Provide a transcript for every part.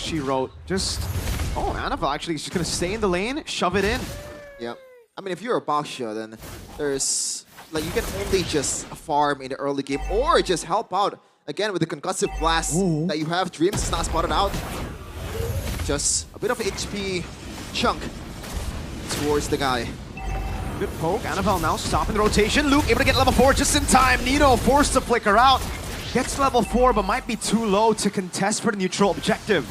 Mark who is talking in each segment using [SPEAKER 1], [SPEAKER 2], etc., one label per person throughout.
[SPEAKER 1] she wrote. Just, oh, Annabelle actually is just gonna stay in the lane, shove it in.
[SPEAKER 2] Yep. I mean, if you're a Baksha, then there's, like, you can only just farm in the early game or just help out. Again, with the concussive blast that you have, Dreams is not spotted out. Just a bit of HP chunk towards the guy.
[SPEAKER 1] Good poke. Annabelle now stopping the rotation. Luke able to get level 4 just in time. Nino forced to flicker out. Gets level 4, but might be too low to contest for the neutral objective.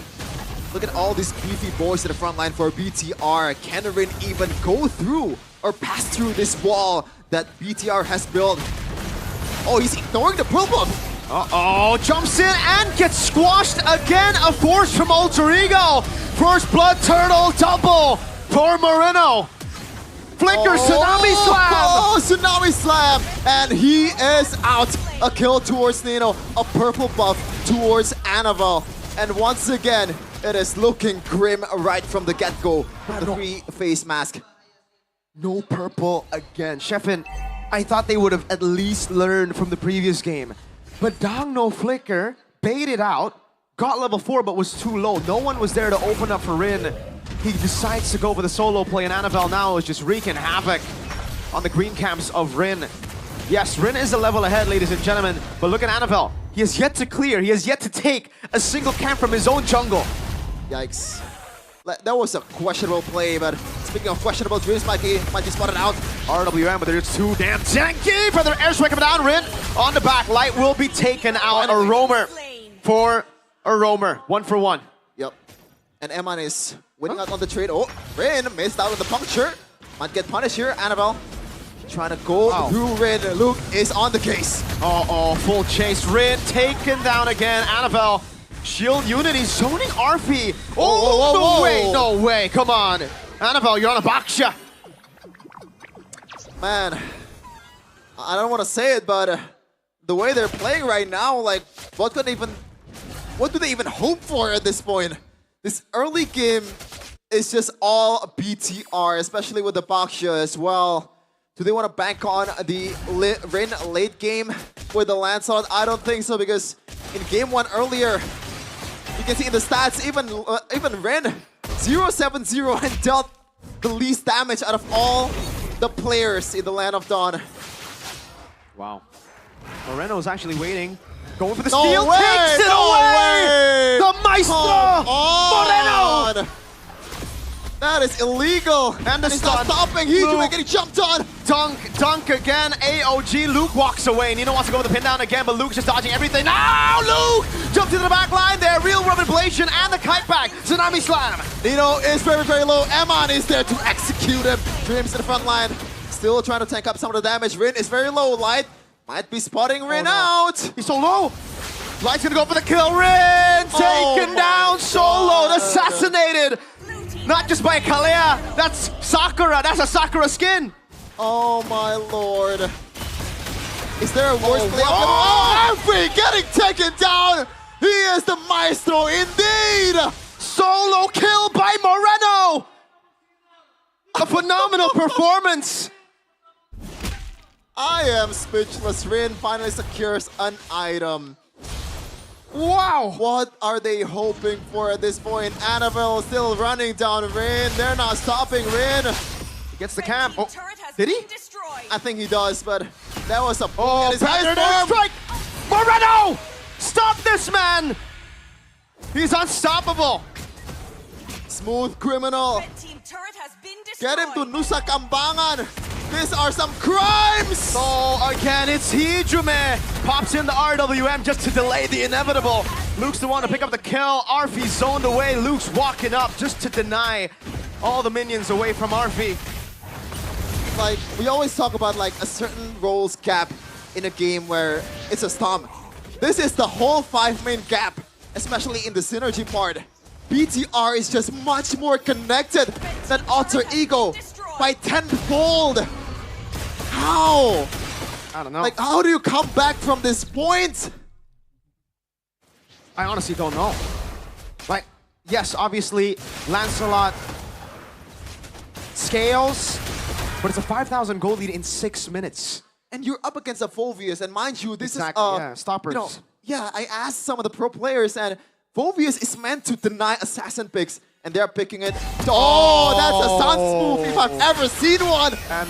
[SPEAKER 2] Look at all these beefy boys in the front line for BTR. Can Rin even go through or pass through this wall that BTR has built? Oh, he's ignoring the pearl buff.
[SPEAKER 1] Uh-oh, jumps in and gets squashed again. A force from Alter Ego. First blood turtle double for Moreno. Flicker, Tsunami Slam!
[SPEAKER 2] Oh, Tsunami Slam! And he is out. A kill towards Nino, a purple buff towards Annabelle. And once again, it is looking grim right from the get-go. The three-face mask.
[SPEAKER 1] No purple again. Sheffin, I thought they would have at least learned from the previous game. But Dong no flicker, baited out, got level 4 but was too low. No one was there to open up for Rin. He decides to go for the solo play, and Annabelle now is just wreaking havoc on the green camps of Rin. Yes, Rin is a level ahead, ladies and gentlemen, but look at Annabelle. He has yet to clear, he has yet to take a single camp from his own jungle.
[SPEAKER 2] Yikes. That was a questionable play, but speaking of questionable, Dreams might be spotted out.
[SPEAKER 1] RWM, but they're just too damn tanky for their airstrike coming down. Rin on the back, Light will be taken out. A roamer for a roamer, 1 for 1.
[SPEAKER 2] Yep. And Eman is winning out on the trade. Oh, Rin missed out on the puncture. Might get punished here. Annabelle trying to go through Rin. Luke is on the case.
[SPEAKER 1] Uh-oh, full chase. Rin taken down again. Annabelle, shield unity, zoning RP. Oh, no way, come on. Annabelle, you're on a Baksha.
[SPEAKER 2] Man, I don't want to say it, but the way they're playing right now, like, what do they even hope for at this point? This early game is just all BTR, especially with the Baksha as well. Do they want to bank on the Rin late game with the Lancelot? I don't think so, because in game 1 earlier, you can see in the stats, even Rin 0-7-0 and dealt the least damage out of all the players in the Land of Dawn.
[SPEAKER 1] Wow. Moreno's actually waiting. Going for the
[SPEAKER 2] No
[SPEAKER 1] steal,
[SPEAKER 2] way!
[SPEAKER 1] takes it
[SPEAKER 2] No
[SPEAKER 1] away!
[SPEAKER 2] way!
[SPEAKER 1] The Maestro! Moreno!
[SPEAKER 2] That is illegal!
[SPEAKER 1] And the
[SPEAKER 2] he's
[SPEAKER 1] stun.
[SPEAKER 2] not stopping, he's getting jumped on!
[SPEAKER 1] Dunk again, AOG, Luke walks away. Nino wants to go with the pin down again, but Luke's just dodging everything. Now Luke jumps into the back line there, real rubber ablation and the kite back, Tsunami Slam.
[SPEAKER 2] Nino is very, very low, Eman is there to execute him. Dreams in the front line, still trying to tank up some of the damage. Rin is very low, Light might be spotting Rin out.
[SPEAKER 1] He's so low. Light's gonna go for the kill, Rin taken down solo, assassinated. Not just by Kalea, that's Sakura, that's a Sakura skin.
[SPEAKER 2] Oh my lord. Is there a worse play? Alfie getting taken down! He is the maestro indeed!
[SPEAKER 1] Solo kill by Moreno! A phenomenal performance!
[SPEAKER 2] I am speechless. Rin finally secures an item.
[SPEAKER 1] Wow!
[SPEAKER 2] What are they hoping for at this point? Annabelle still running down Rin. They're not stopping Rin.
[SPEAKER 1] He gets the camp. Oh, did he?
[SPEAKER 2] I think he does, but that was a
[SPEAKER 1] strike! Moreno! Stop this man! He's unstoppable.
[SPEAKER 2] Smooth criminal. Get him to Nusa Kambangan. These are some crimes!
[SPEAKER 1] So again, it's Hijume. Pops in the RWM just to delay the inevitable. Luke's the one to pick up the kill. Arfi zoned away. Luke's walking up just to deny all the minions away from Arfi.
[SPEAKER 2] Like, we always talk about like a certain roles gap in a game where it's a stomp. This is the whole 5-main gap, especially in the synergy part. BTR is just much more connected than Alter Ego by 10-fold. How?
[SPEAKER 1] I don't know.
[SPEAKER 2] Like, how do you come back from this point?
[SPEAKER 1] I honestly don't know. Like, yes, obviously, Lancelot scales, but it's a 5,000 gold lead in 6 minutes.
[SPEAKER 2] And you're up against a Phoveus, and mind you, this
[SPEAKER 1] exactly,
[SPEAKER 2] is
[SPEAKER 1] yeah, stoppers.
[SPEAKER 2] You know, yeah, I asked some of the pro players, and Phobius is meant to deny assassin picks, and they're picking it. Oh, that's a Sun's move if I've ever seen one.
[SPEAKER 1] And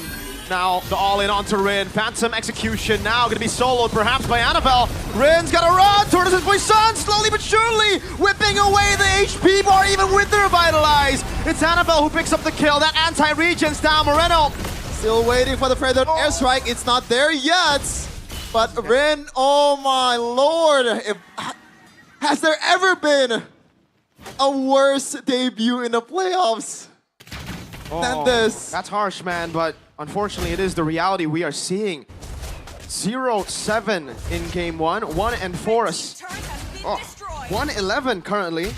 [SPEAKER 1] now the all-in onto Rin. Phantom execution now going to be soloed perhaps by Annabelle. Rin's got to run towards his boy Sun, slowly but surely whipping away the HP bar even with the Revitalize. It's Annabelle who picks up the kill. That anti-regen's down. Moreno
[SPEAKER 2] Still waiting for the Predator airstrike. It's not there yet. But Rin, oh my lord. Has there ever been a worse debut in the playoffs than this?
[SPEAKER 1] That's harsh, man, but unfortunately it is the reality we are seeing. 0-7 in game 1, 1-4. 1-11 currently.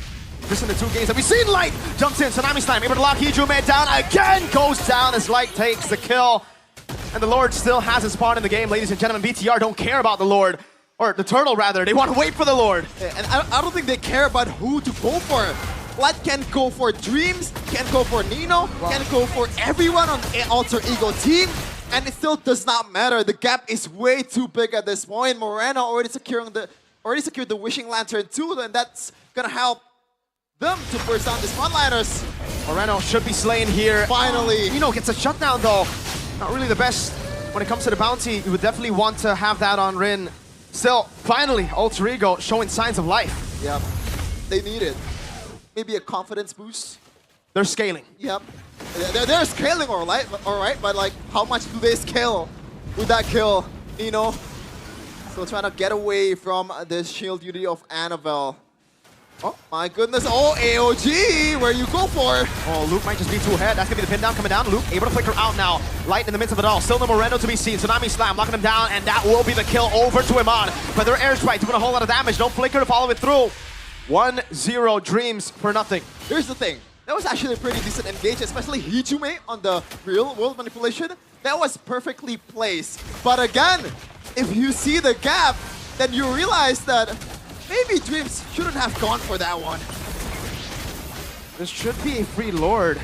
[SPEAKER 1] Just in the 2 games that we've seen. Light jumps in, Tsunami Slime able to lock Hijume down again, goes down as Light takes the kill. And the Lord still has his spawn in the game, ladies and gentlemen. BTR don't care about the Lord, or the Turtle rather, they want to wait for the Lord.
[SPEAKER 2] And I don't think they care about who to go for. Light can go for Dreams, can go for Nino, can go for everyone on an Alter Ego team, and it still does not matter. The gap is way too big at this point. Moreno already secured the Wishing Lantern too, and that's gonna help them to burst down these frontliners.
[SPEAKER 1] Moreno should be slain here.
[SPEAKER 2] Finally.
[SPEAKER 1] Nino gets a shutdown though. Not really the best when it comes to the bounty. You would definitely want to have that on Rin. Still, finally, Alter Ego showing signs of life.
[SPEAKER 2] Yep, they need it. Maybe a confidence boost.
[SPEAKER 1] They're scaling.
[SPEAKER 2] Yep, they're scaling all right, but like, how much do they scale with that kill, Nino? So trying to get away from the shield duty of Annabelle. Oh my goodness, oh AOG, where you go for?
[SPEAKER 1] Oh, Luke might just be too ahead. That's gonna be the pin down coming down. Luke able to flicker out now. Light in the midst of it all. Still no Moreno to be seen. Tsunami Slam locking him down, and that will be the kill over to Iman. But their airstrike doing a whole lot of damage. No flicker to follow it through. 1-0 Dreams for nothing.
[SPEAKER 2] Here's the thing. That was actually a pretty decent engage, especially Hijume on the real world manipulation. That was perfectly placed. But again, if you see the gap, then you realize that maybe Dreams shouldn't have gone for that one.
[SPEAKER 1] This should be a free Lord.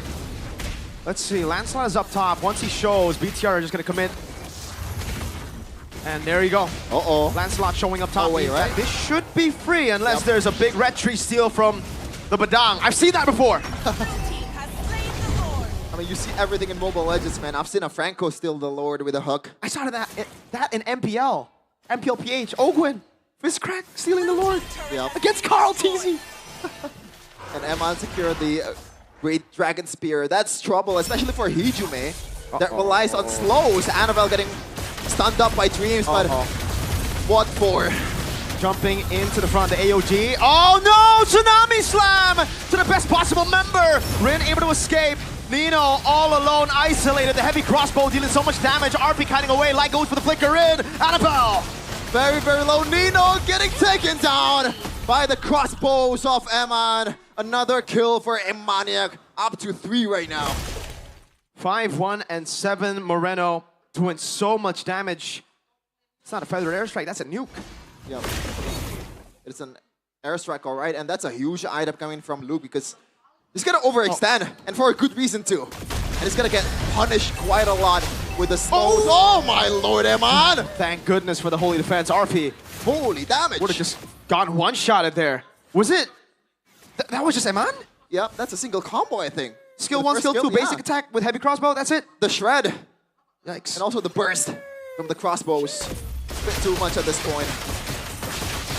[SPEAKER 1] Let's see, Lancelot is up top. Once he shows, BTR are just gonna commit. And there you go.
[SPEAKER 2] Uh-oh.
[SPEAKER 1] Lancelot showing up top.
[SPEAKER 2] Oh, wait, right?
[SPEAKER 1] This should be free unless there's a big red tree steal from the Badang. I've seen that before.
[SPEAKER 2] I mean, you see everything in Mobile Legends, man. I've seen a Franco steal the Lord with a hook.
[SPEAKER 1] I saw that in MPL. mplph. Ogwin. Fistcrack stealing the Lord.
[SPEAKER 2] Yep.
[SPEAKER 1] Against Carl TZ.
[SPEAKER 2] And Eman secured the Great Dragon Spear. That's trouble, especially for Hijume. That relies on slows. Annabelle getting stunned up by Dreams, but what for?
[SPEAKER 1] Jumping into the front, the AOG. Oh no! Tsunami Slam to the best possible member. Rin able to escape. Nino all alone, isolated. The heavy crossbow dealing so much damage. RP kiting away. Light goes for the flicker in. Annabelle.
[SPEAKER 2] Very, very low. Nino getting taken down by the crossbows of Eman. Another kill for Emaniac. Up to 3 right now.
[SPEAKER 1] 5-1 and 7. Moreno doing so much damage. It's not a feathered airstrike, that's a nuke.
[SPEAKER 2] Yep. It's an airstrike, all right, and that's a huge item coming from Luke because he's gonna overextend, and for a good reason too. And he's gonna get punished quite a lot with the slows. Oh my lord, Eman!
[SPEAKER 1] Thank goodness for the holy defense. RP.
[SPEAKER 2] Holy damage!
[SPEAKER 1] Would have just gotten one-shotted there. Was it? That was just Eman?
[SPEAKER 2] Yep, that's a single combo, I think.
[SPEAKER 1] Skill 1, skill 2, basic attack with heavy crossbow, that's it?
[SPEAKER 2] The shred.
[SPEAKER 1] Yikes.
[SPEAKER 2] And also the burst from the crossbows. A bit too much at this point.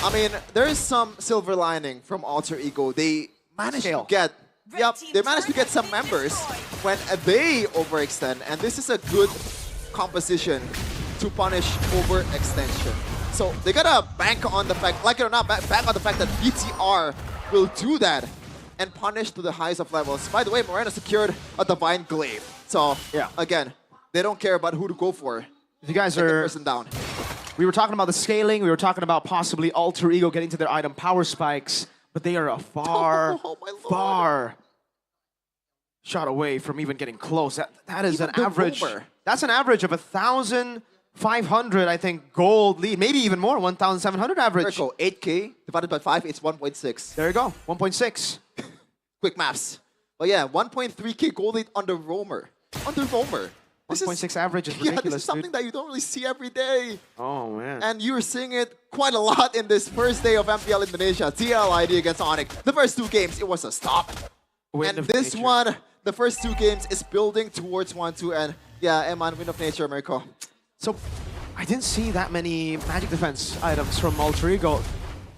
[SPEAKER 2] I mean, there is some silver lining from Alter Ego. They managed to get, they managed to get some members when they overextend, and this is a good composition to punish overextension. So they gotta bank on the fact, like it or not, bank on the fact that BTR will do that and punish to the highest of levels. By the way, Moreno secured a Divine Glaive. So, again, they don't care about who to go for.
[SPEAKER 1] If you guys are...
[SPEAKER 2] person down.
[SPEAKER 1] We were talking about the scaling, we were talking about possibly Alter Ego getting to their item power spikes, but they are a far shot away from even getting close. That is
[SPEAKER 2] even
[SPEAKER 1] an average... That's an average of 1,500, I think, gold lead. Maybe even more, 1,700 average.
[SPEAKER 2] 8K divided by 5, it's 1.6.
[SPEAKER 1] There you go, 1.6.
[SPEAKER 2] Quick maths. But yeah, 1.3K gold lead under Roamer. Under Roamer.
[SPEAKER 1] 1.6 average is
[SPEAKER 2] Yeah,
[SPEAKER 1] ridiculous,
[SPEAKER 2] this is something
[SPEAKER 1] dude.
[SPEAKER 2] that you don't really see every day.
[SPEAKER 1] Oh, man.
[SPEAKER 2] And you're seeing it quite a lot in this first day of MPL Indonesia. TLID against Onyx. The first 2 games, it was a stop.
[SPEAKER 1] Wind
[SPEAKER 2] And
[SPEAKER 1] of
[SPEAKER 2] this
[SPEAKER 1] nature.
[SPEAKER 2] one, the first 2 games is building towards 1-2. And yeah, Eman, Wind of Nature, Mirko.
[SPEAKER 1] So, I didn't see that many magic defense items from Alter Ego.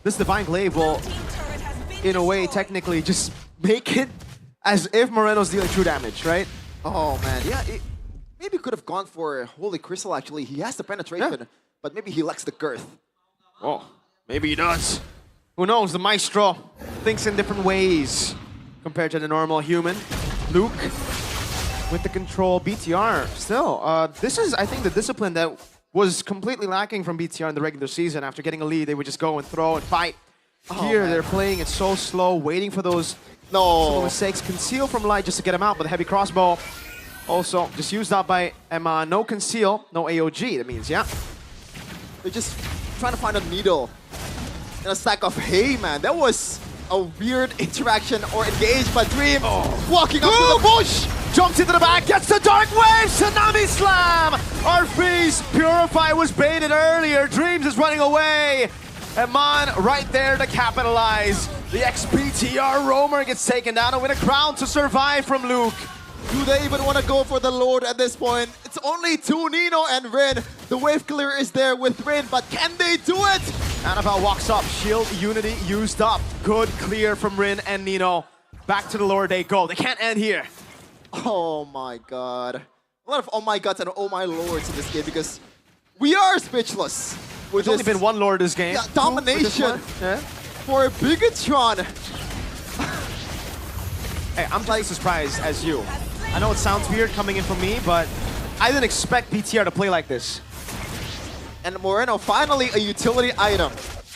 [SPEAKER 1] This Divine Glaive will, in a way, technically just make it as if Moreno's dealing true damage, right?
[SPEAKER 2] Oh man, yeah, maybe could have gone for Holy Crystal actually. He has the penetration,
[SPEAKER 1] Yeah.
[SPEAKER 2] but maybe he lacks the girth.
[SPEAKER 1] Oh, maybe he does. Who knows? The Maestro thinks in different ways compared to the normal human. Luke with the control. BTR still. This is, I think, the discipline that was completely lacking from BTR in the regular season. After getting a lead, they would just go and throw and fight. Here,
[SPEAKER 2] man.
[SPEAKER 1] they're playing it so slow, waiting for those
[SPEAKER 2] No.
[SPEAKER 1] mistakes. Conceal from light just to get him out, but the heavy crossbow also just used up by Emma. No conceal, no AOG, that means, yeah.
[SPEAKER 2] They're just trying to find a needle in a stack of hay, man. That was a weird interaction or engage by Dream. Walking up to the bush.
[SPEAKER 1] Jumps into the back, gets the Dark Wave, Tsunami Slam! Our freeze Purify was baited earlier, Dreams is running away. Eman right there to capitalize. The ex-BTR roamer gets taken down and win a crown to survive from Luke.
[SPEAKER 2] Do they even want to go for the Lord at this point? It's only 2, Nino and Rin. The wave clear is there with Rin, but can they do it?
[SPEAKER 1] Annabelle walks up, shield unity used up. Good clear from Rin and Nino. Back to the Lord they go. They can't end here.
[SPEAKER 2] Oh my god. A lot of oh my gods and oh my lords in this game because we are speechless. With
[SPEAKER 1] There's only
[SPEAKER 2] this
[SPEAKER 1] been one Lord this game.
[SPEAKER 2] Yeah,
[SPEAKER 1] With this
[SPEAKER 2] domination
[SPEAKER 1] one. Yeah.
[SPEAKER 2] for Bigatron.
[SPEAKER 1] Hey, I'm just as surprised as you. I know it sounds weird coming in from me, but I didn't expect BTR to play like this.
[SPEAKER 2] And Moreno, finally a utility item.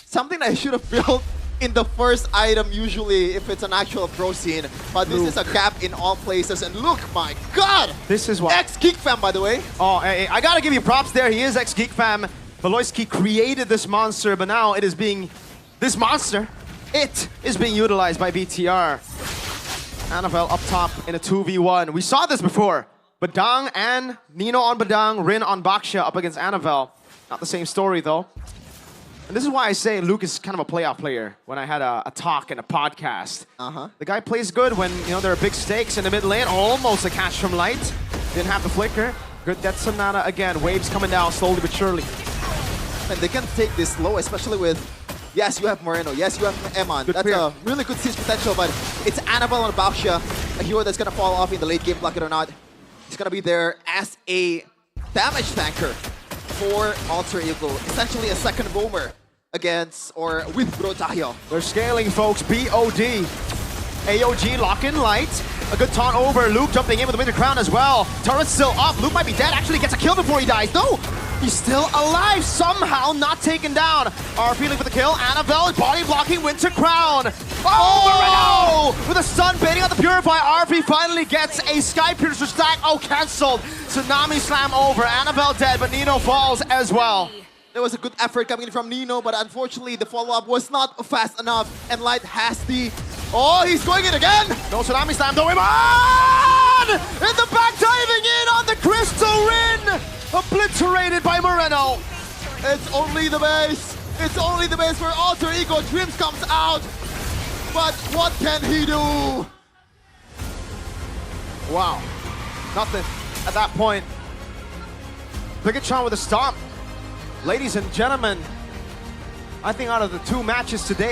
[SPEAKER 2] Something that I should have built in the first item usually if it's an actual pro scene. But this is a gap in all places. And look, my god!
[SPEAKER 1] This is what...
[SPEAKER 2] Ex-Geek Fam, by the way.
[SPEAKER 1] Oh, hey, I gotta give you props there. He is ex-Geek Fam. Valoisky created this monster, but now it is being... This monster, it is being utilized by BTR. Annabelle up top in a 2v1. We saw this before. Badang and Nino on Badang, Rin on Baksha up against Annabelle. Not the same story, though. And this is why I say Luke is kind of a playoff player when I had a talk and a podcast. The guy plays good when, you know, there are big stakes in the mid lane. Almost a catch from Light. Didn't have the flicker. Good Death Sonata again. Waves coming down slowly but surely.
[SPEAKER 2] And they can take this low, especially with, yes, you have Moreno, yes, you have Eman.
[SPEAKER 1] Good
[SPEAKER 2] That's
[SPEAKER 1] clear.
[SPEAKER 2] a really good siege potential, but it's Annabelle and Baksha, a hero that's going to fall off in the late game, like it or not. He's going to be there as a damage tanker for Alter Ego. Essentially a second roamer against, or with Brotahyo.
[SPEAKER 1] They're scaling, folks. BOD. AOG lock in Light. A good taunt over. Luke jumping in with the Winter Crown as well. Turret's still up. Luke might be dead. Actually gets a kill before he dies. No! He's still alive. Somehow not taken down. Our feeling for the kill. Annabelle is body blocking Winter Crown. Oh! With a stun baiting on the Purify. RP finally gets a Sky Piercer stack. Oh, cancelled. Tsunami Slam over. Annabelle dead, but Nino falls as well.
[SPEAKER 2] There was a good effort coming in from Nino, but unfortunately the follow-up was not fast enough, and Light has the... Oh, he's going in again!
[SPEAKER 1] No Tsunami Slam, don't on! In the back, diving in on the Crystal Rin! Obliterated by Moreno.
[SPEAKER 2] It's only the base! It's only the base where Alter Ego Dreams comes out! But what can he do?
[SPEAKER 1] Wow. Nothing at that point. Bigatron with a stomp. Ladies and gentlemen, I think out of the 2 matches today,